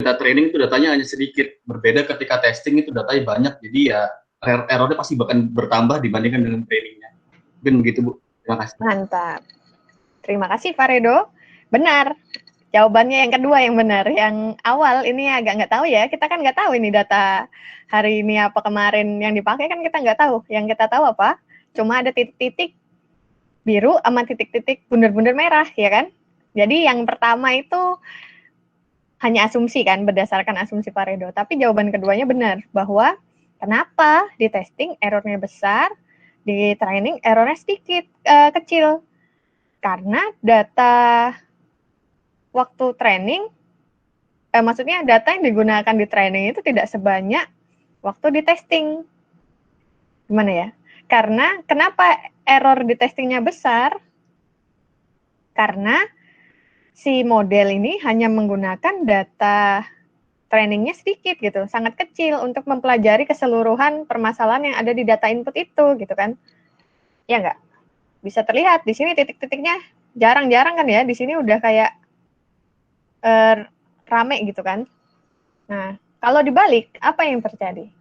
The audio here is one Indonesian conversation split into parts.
kita training itu datanya hanya sedikit. Berbeda ketika testing itu datanya banyak, jadi ya errornya pasti bahkan bertambah dibandingkan dengan trainingnya. Mungkin begitu, Bu. Terima kasih. Mantap. Terima kasih, Pak Redo. Benar. Jawabannya yang kedua yang benar. Yang awal ini agak nggak tahu ya. Kita kan nggak tahu ini data hari ini apa kemarin yang dipakai kan kita nggak tahu. Yang kita tahu apa? Cuma ada titik-titik biru sama titik-titik bunder-bunder merah, ya kan? Jadi yang pertama itu hanya asumsi kan, berdasarkan asumsi Pak Redo. Tapi jawaban keduanya benar, bahwa kenapa di testing errornya besar, di training errornya sedikit, kecil. Karena data waktu training, maksudnya data yang digunakan di training itu tidak sebanyak waktu di testing. Gimana ya? Karena kenapa error di testingnya besar? Karena si model ini hanya menggunakan data trainingnya sedikit gitu, sangat kecil untuk mempelajari keseluruhan permasalahan yang ada di data input itu gitu kan. Ya nggak? Bisa terlihat di sini titik-titiknya jarang-jarang kan ya, di sini udah kayak rame gitu kan. Nah, kalau dibalik, apa yang terjadi?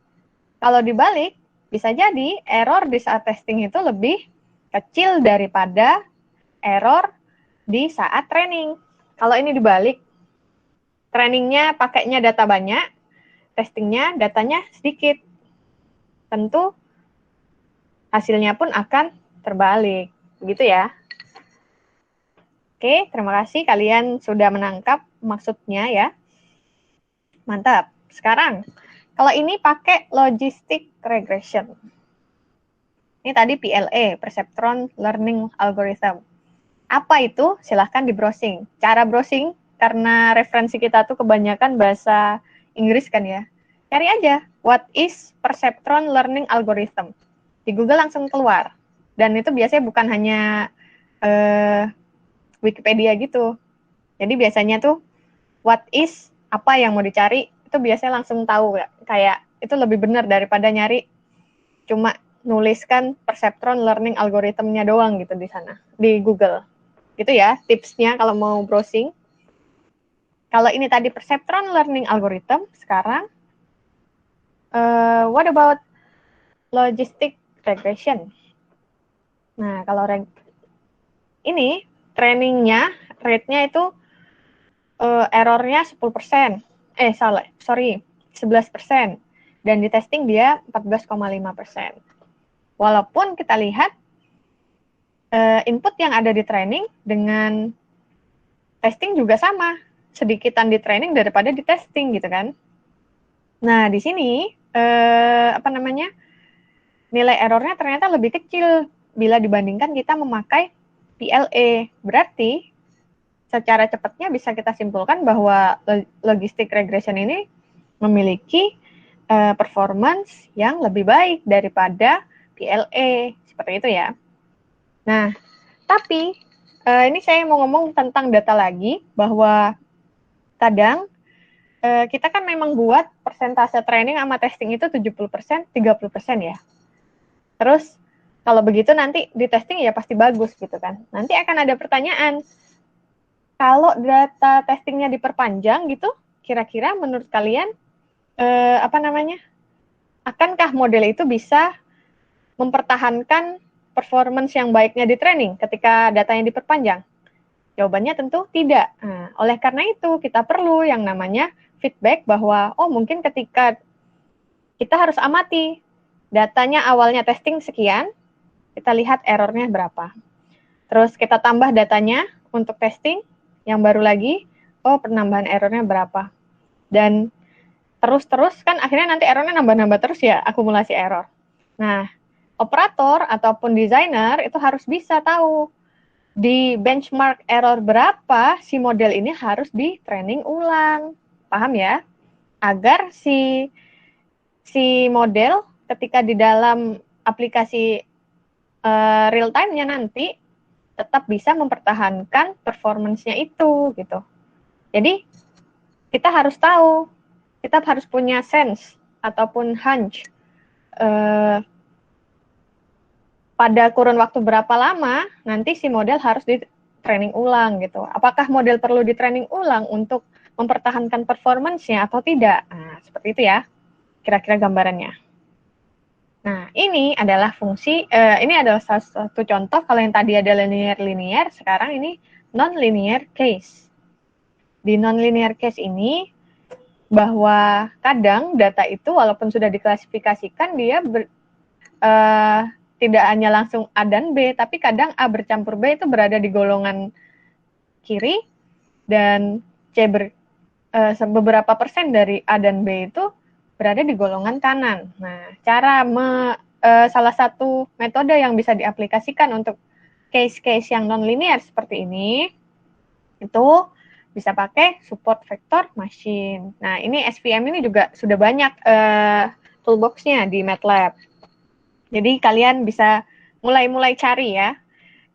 Kalau dibalik, bisa jadi error di saat testing itu lebih kecil daripada error di saat training. Kalau ini dibalik, trainingnya pakainya data banyak, testingnya datanya sedikit. Tentu hasilnya pun akan terbalik. Begitu ya. Oke, terima kasih kalian sudah menangkap maksudnya ya. Mantap. Sekarang, kalau ini pakai logistic regression. Ini tadi PLA, Perceptron Learning Algorithm. Apa itu? Silahkan di browsing. Cara browsing, karena referensi kita tuh kebanyakan bahasa Inggris kan ya. Cari aja, what is Perceptron Learning Algorithm? Di Google langsung keluar. Dan itu biasanya bukan hanya Wikipedia gitu. Jadi biasanya tuh what is, apa yang mau dicari, itu biasanya langsung tahu ya. Kayak itu lebih benar daripada nyari cuma nuliskan perceptron learning algoritmnya doang gitu di sana, di Google. Gitu ya tipsnya kalau mau browsing. Kalau ini tadi perceptron learning algorithm, sekarang what about logistic regression? Nah, kalau ini trainingnya, rate-nya itu errornya 10%. 11%. Dan di testing dia 14,5%. Walaupun kita lihat input yang ada di training dengan testing juga sama. Sedikitan di training daripada di testing gitu kan. Nah, di sini nilai errornya ternyata lebih kecil bila dibandingkan kita memakai PLA. Berarti secara cepatnya bisa kita simpulkan bahwa logistic regression ini memiliki performance yang lebih baik daripada PLA. Seperti itu ya. Nah, tapi ini saya mau ngomong tentang data lagi, bahwa kadang kita kan memang buat persentase training sama testing itu 70%, 30% ya. Terus kalau begitu nanti di testing ya pasti bagus gitu kan. Nanti akan ada pertanyaan, kalau data testingnya diperpanjang gitu, kira-kira menurut kalian akankah model itu bisa mempertahankan performance yang baiknya di training ketika datanya diperpanjang? Jawabannya tentu tidak. Nah, oleh karena itu kita perlu yang namanya feedback, bahwa mungkin ketika kita harus amati datanya awalnya testing sekian, kita lihat errornya berapa. Terus kita tambah datanya untuk testing yang baru lagi, penambahan errornya berapa. Dan terus kan akhirnya nanti errornya nambah-nambah terus ya, akumulasi error. Nah, operator ataupun desainer itu harus bisa tahu di benchmark error berapa si model ini harus di training ulang. Paham ya? Agar si model ketika di dalam aplikasi real time-nya nanti tetap bisa mempertahankan performance-nya itu gitu. Jadi kita harus tahu, kita harus punya sense ataupun hunch pada kurun waktu berapa lama nanti si model harus di training ulang gitu. Apakah model perlu di training ulang untuk mempertahankan performance-nya atau tidak. Nah, seperti itu ya, kira-kira gambarannya. Nah, ini adalah ini adalah salah satu contoh. Kalau yang tadi ada linear-linear, sekarang ini non-linear case. Di non-linear case ini, bahwa kadang data itu walaupun sudah diklasifikasikan, dia tidak hanya langsung A dan B, tapi kadang A bercampur B itu berada di golongan kiri, dan beberapa persen dari A dan B itu berada di golongan kanan. Nah, salah satu metode yang bisa diaplikasikan untuk case-case yang non-linear seperti ini, itu bisa pakai support vector machine. Nah, ini SVM ini juga sudah banyak toolbox-nya di MATLAB. Jadi kalian bisa mulai cari ya,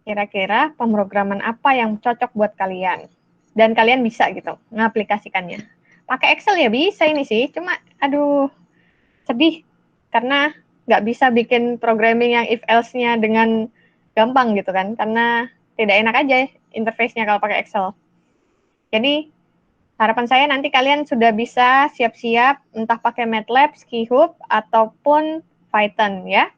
kira-kira pemrograman apa yang cocok buat kalian. Dan kalian bisa gitu, ngaplikasikannya. Pakai Excel ya bisa ini sih, cuma aduh, sedih. Karena nggak bisa bikin programming yang if-else-nya dengan gampang gitu kan, karena tidak enak aja interface-nya kalau pakai Excel. Jadi, harapan saya nanti kalian sudah bisa siap-siap entah pakai MATLAB, Skyhub, ataupun Python ya.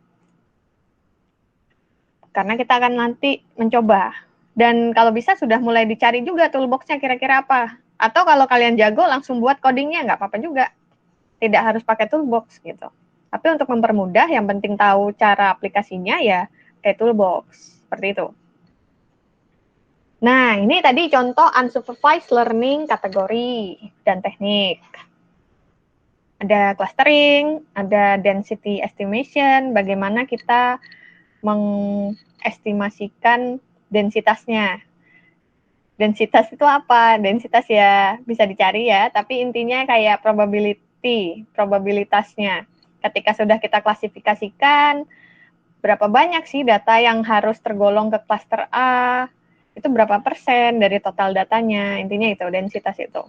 Karena kita akan nanti mencoba. Dan kalau bisa sudah mulai dicari juga toolbox-nya kira-kira apa. Atau kalau kalian jago langsung buat codingnya, nggak apa-apa juga. Tidak harus pakai toolbox gitu. Tapi untuk mempermudah, yang penting tahu cara aplikasinya ya kayak toolbox. Seperti itu. Nah, ini tadi contoh unsupervised learning kategori dan teknik. Ada clustering, ada density estimation, bagaimana kita mengestimasikan densitasnya. Densitas itu apa? Densitas ya bisa dicari ya, tapi intinya kayak probabilitasnya. Ketika sudah kita klasifikasikan, berapa banyak sih data yang harus tergolong ke cluster A, itu berapa persen dari total datanya, intinya itu, densitas itu.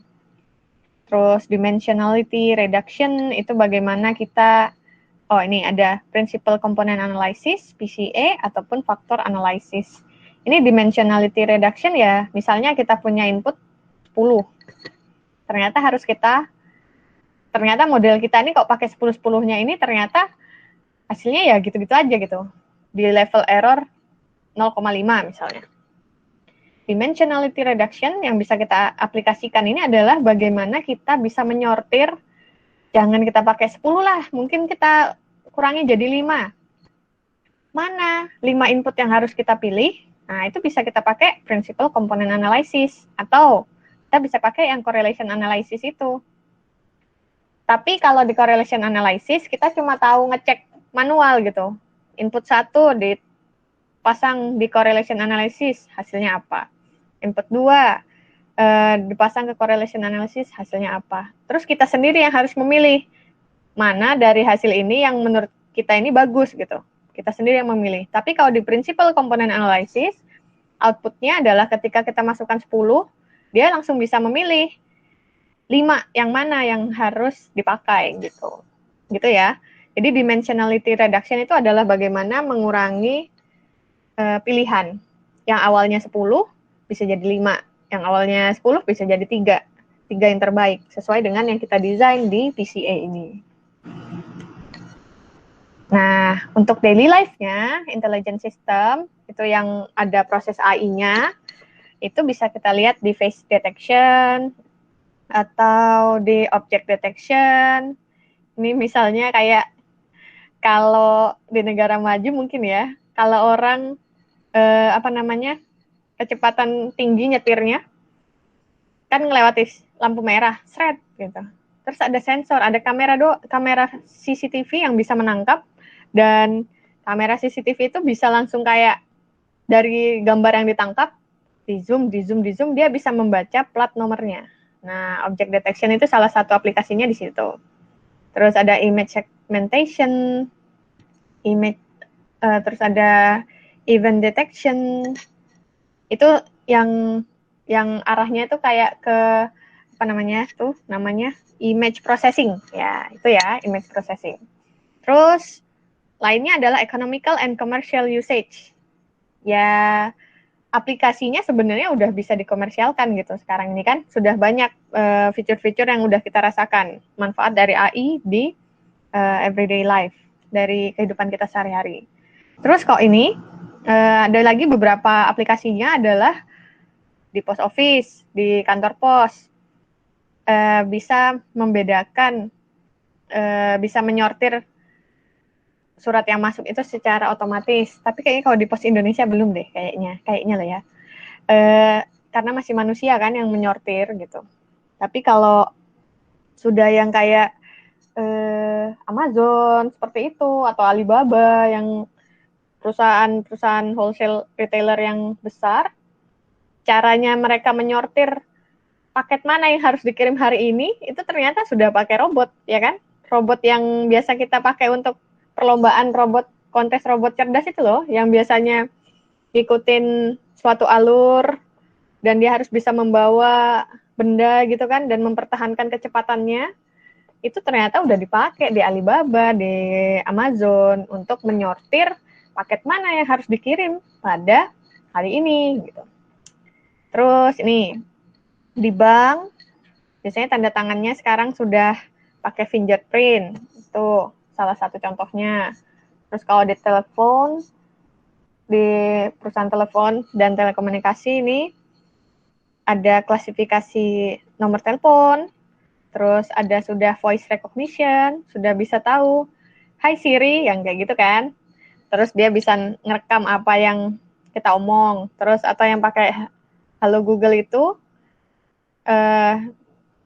Terus dimensionality reduction, itu bagaimana kita, ini ada principal component analysis, PCA, ataupun factor analysis. Ini dimensionality reduction ya, misalnya kita punya input 10, ternyata model kita ini kok pakai 10-10-nya ini ternyata hasilnya ya gitu-gitu aja gitu, di level error 0,5 misalnya. Dimensionality reduction yang bisa kita aplikasikan ini adalah bagaimana kita bisa menyortir, jangan kita pakai 10 lah, mungkin kita kurangi jadi 5. Mana 5 input yang harus kita pilih? Nah, itu bisa kita pakai principal component analysis, atau kita bisa pakai yang correlation analysis itu. Tapi kalau di correlation analysis, kita cuma tahu ngecek manual gitu. Input 1 dipasang di correlation analysis, hasilnya apa? Input 2 dipasang ke correlation analysis, hasilnya apa? Terus kita sendiri yang harus memilih mana dari hasil ini yang menurut kita ini bagus gitu. Kita sendiri yang memilih. Tapi kalau di principal component analysis, outputnya adalah ketika kita masukkan 10, dia langsung bisa memilih 5 yang mana yang harus dipakai gitu. Gitu ya. Jadi dimensionality reduction itu adalah bagaimana mengurangi pilihan. Yang awalnya 10 bisa jadi 5, yang awalnya 10 bisa jadi 3 yang terbaik, sesuai dengan yang kita desain di PCA ini. Nah, untuk daily life-nya, intelligent system, itu yang ada proses AI-nya, itu bisa kita lihat di face detection, atau di object detection. Ini misalnya kayak, kalau di negara maju mungkin ya, kalau orang, kecepatan tinggi nyetirnya, kan ngelewati lampu merah, seret gitu. Terus ada sensor, ada kamera CCTV yang bisa menangkap, dan kamera CCTV itu bisa langsung kayak dari gambar yang ditangkap, di zoom, dia bisa membaca plat nomornya. Nah, object detection itu salah satu aplikasinya di situ. Terus ada image segmentation, terus ada event detection. Itu yang arahnya itu kayak ke namanya image processing ya, itu ya, image processing. Terus lainnya adalah economical and commercial usage. Ya, aplikasinya sebenarnya udah bisa dikomersialkan gitu sekarang ini kan. Sudah banyak fitur-fitur yang udah kita rasakan. Manfaat dari AI di everyday life, dari kehidupan kita sehari-hari. Terus kok ini, ada lagi beberapa aplikasinya adalah di post office, di kantor pos, bisa membedakan, bisa menyortir surat yang masuk itu secara otomatis. Tapi kayaknya kalau di pos Indonesia belum deh, kayaknya lah ya. Karena masih manusia kan yang menyortir gitu. Tapi kalau sudah yang kayak Amazon seperti itu, atau Alibaba yang perusahaan wholesale retailer yang besar, caranya mereka menyortir paket mana yang harus dikirim hari ini, itu ternyata sudah pakai robot, ya kan? Robot yang biasa kita pakai untuk perlombaan robot, kontes robot cerdas itu loh, yang biasanya ikutin suatu alur, dan dia harus bisa membawa benda gitu kan, dan mempertahankan kecepatannya, itu ternyata udah dipakai di Alibaba, di Amazon, untuk menyortir paket mana yang harus dikirim pada hari ini gitu. Terus ini di bank biasanya tanda tangannya sekarang sudah pakai fingerprint, itu salah satu contohnya. Terus kalau di telepon, di perusahaan telepon dan telekomunikasi ini ada klasifikasi nomor telepon, terus ada sudah voice recognition, sudah bisa tahu Hai Siri, yang kayak gitu kan. Terus dia bisa ngerekam apa yang kita omong. Terus atau yang pakai Halo Google itu,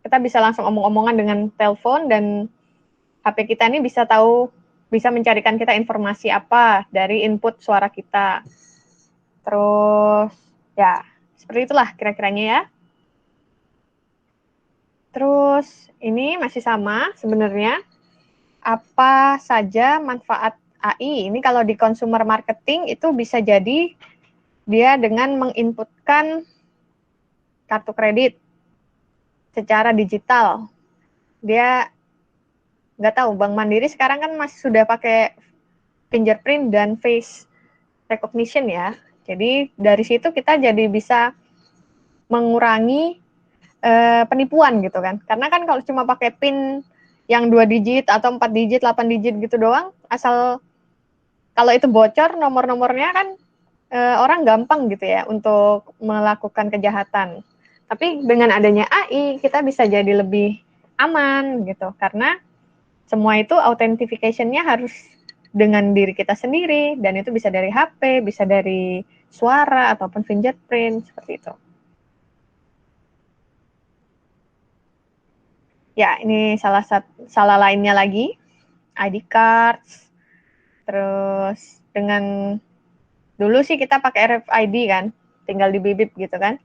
kita bisa langsung omong-omongan dengan telepon, dan HP kita ini bisa tahu, bisa mencarikan kita informasi apa dari input suara kita. Terus ya, seperti itulah kira-kiranya ya. Terus ini masih sama sebenarnya. Apa saja manfaat AI? Ini kalau di consumer marketing itu bisa jadi dia dengan menginputkan kartu kredit secara digital. Dia nggak tahu, Bank Mandiri sekarang kan masih sudah pakai fingerprint dan face recognition ya. Jadi dari situ kita jadi bisa mengurangi penipuan gitu kan. Karena kan kalau cuma pakai PIN yang 2 digit atau 4 digit, 8 digit gitu doang, asal kalau itu bocor nomor-nomornya kan orang gampang gitu ya untuk melakukan kejahatan. Tapi dengan adanya AI kita bisa jadi lebih aman gitu, karena semua itu authentication-nya harus dengan diri kita sendiri, dan itu bisa dari HP, bisa dari suara ataupun fingerprint seperti itu. Ya, ini salah lainnya lagi, ID cards. Terus dengan dulu sih kita pakai RFID kan, tinggal dibibip gitu kan.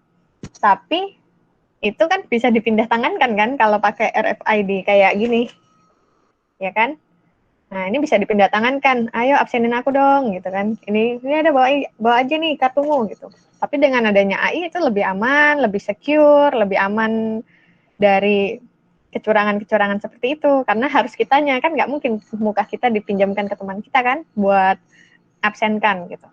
Tapi itu kan bisa dipindah tangankan kan kalau pakai RFID kayak gini. Ya kan? Nah, ini bisa dipindah tangankan. Ayo absenin aku dong gitu kan. Ini ada bawa aja nih kartumu gitu. Tapi dengan adanya AI itu lebih aman, lebih secure, lebih aman dari kecurangan-kecurangan seperti itu, karena harus kitanya kan, nggak mungkin muka kita dipinjamkan ke teman kita kan buat absenkan gitu,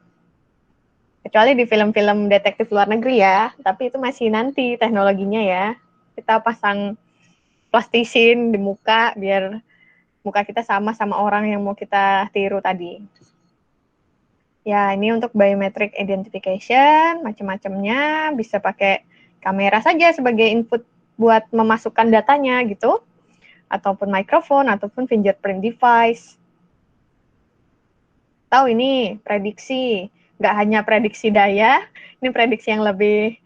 kecuali di film-film detektif luar negeri ya, tapi itu masih nanti teknologinya ya, kita pasang plastisin di muka biar muka kita sama orang yang mau kita tiru tadi. Ya, ini untuk biometric identification, macam-macamnya, bisa pakai kamera saja sebagai input buat memasukkan datanya gitu, ataupun mikrofon, ataupun fingerprint device. Tahu ini prediksi, nggak hanya prediksi daya, ini prediksi yang lebih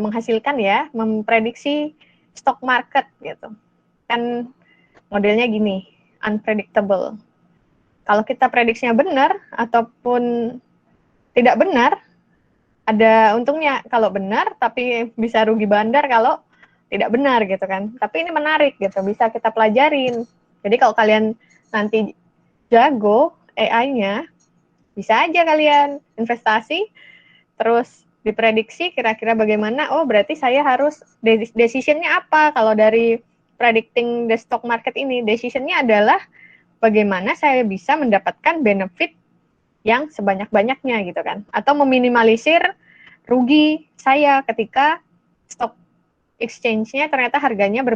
menghasilkan ya, memprediksi stock market gitu. Kan modelnya gini, unpredictable. Kalau kita prediksinya benar ataupun tidak benar, ada untungnya kalau benar, tapi bisa rugi bandar kalau tidak benar gitu kan. Tapi ini menarik gitu, bisa kita pelajarin. Jadi kalau kalian nanti jago AI-nya, bisa aja kalian investasi, terus diprediksi kira-kira bagaimana, oh berarti saya harus, decision-nya apa kalau dari predicting the stock market ini, decision-nya adalah bagaimana saya bisa mendapatkan benefit yang sebanyak-banyaknya gitu kan. Atau meminimalisir rugi saya ketika stock exchange-nya ternyata harganya